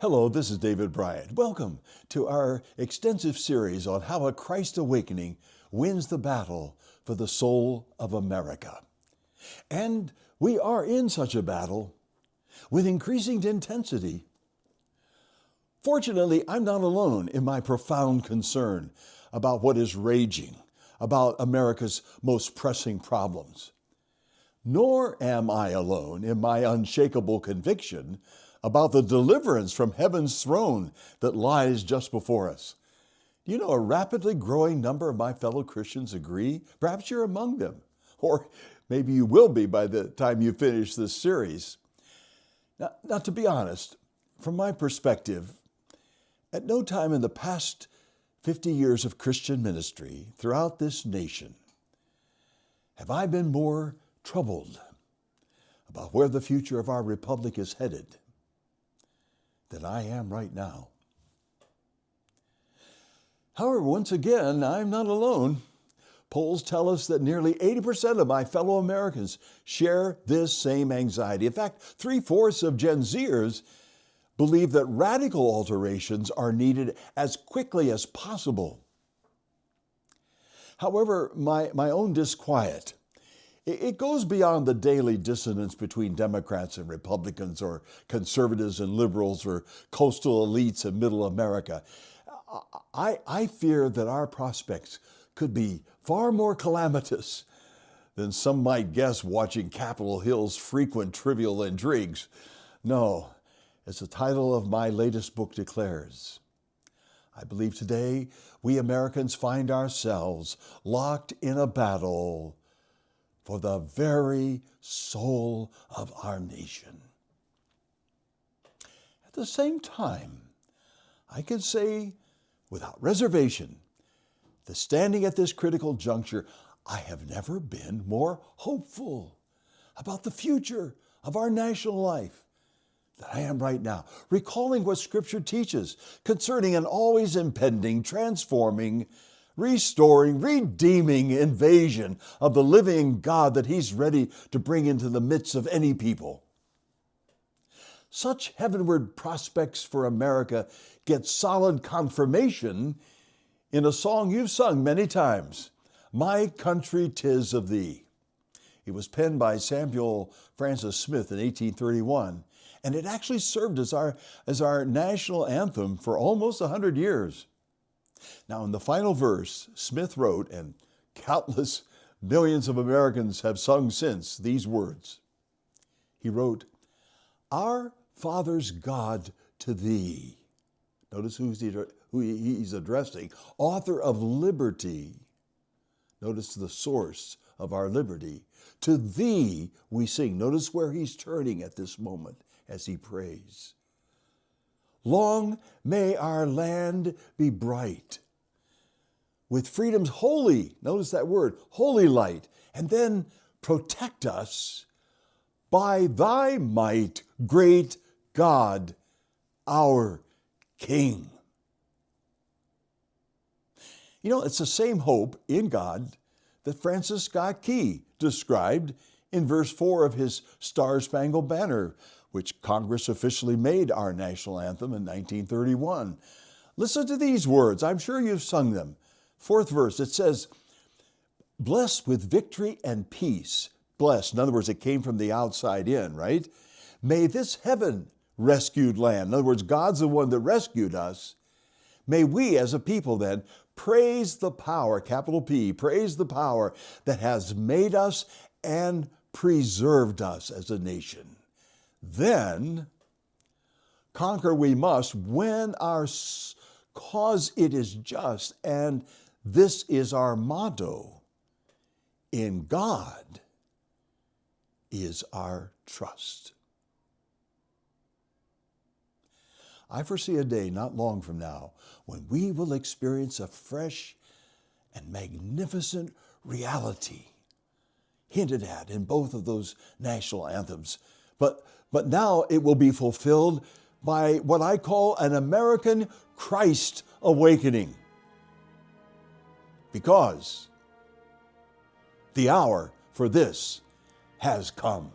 Hello, this is David Bryant. Welcome to our extensive series on how a Christ awakening wins the battle for the soul of America. And we are in such a battle with increasing intensity. Fortunately, I'm not alone in my profound concern about what is raging, about America's most pressing problems. Nor am I alone in my unshakable conviction about the deliverance from heaven's throne that lies just before us. You know, a rapidly growing number of my fellow Christians agree. Perhaps you're among them, or maybe you will be by the time you finish this series. Now, to be honest, from my perspective, at no time in the past 50 years of Christian ministry throughout this nation have I been more troubled about where the future of our republic is headed than I am right now. However, once again, I'm not alone. Polls tell us that nearly 80% of my fellow Americans share this same anxiety. In fact, 3/4 of Gen Zers believe that radical alterations are needed as quickly as possible. However, my own disquiet, it goes beyond the daily dissonance between Democrats and Republicans, or conservatives and liberals, or coastal elites and middle America. I fear that our prospects could be far more calamitous than some might guess watching Capitol Hill's frequent trivial intrigues. No, as the title of my latest book declares, I believe today we Americans find ourselves locked in a battle for the very soul of our nation. At the same time, I can say without reservation that standing at this critical juncture, I have never been more hopeful about the future of our national life than I am right now, recalling what Scripture teaches concerning an always impending, transforming, restoring, redeeming invasion of the living God that He's ready to bring into the midst of any people. Such heavenward prospects for America get solid confirmation in a song you've sung many times, "My Country 'Tis of Thee." It was penned by Samuel Francis Smith in 1831, and it actually served as our national anthem for almost 100 years. Now, in the final verse, Smith wrote, and countless millions of Americans have sung since, these words. He wrote, "Our Father's God to thee." Notice who he's addressing. Author of liberty. Notice the source of our liberty. To thee we sing. Notice where he's turning at this moment as he prays. Long may our land be bright with freedom's holy, notice that word, holy light, and then protect us by thy might, great God, our King. You know, it's the same hope in God that Francis Scott Key described in verse 4 of his Star-Spangled Banner, which Congress officially made our national anthem in 1931. Listen to these words. I'm sure you've sung them. 4th verse, it says, "Blessed with victory and peace." Blessed, in other words, it came from the outside in, right? "May this heaven-rescued land," in other words, God's the one that rescued us. "May we as a people then praise the power," capital P, praise the power that has made us and preserved us as a nation. Then conquer we must when our cause it is just, and this is our motto: in God is our trust. I foresee a day not long from now when we will experience a fresh and magnificent reality hinted at in both of those national anthems. But now it will be fulfilled by what I call an American Christ awakening. Because the hour for this has come.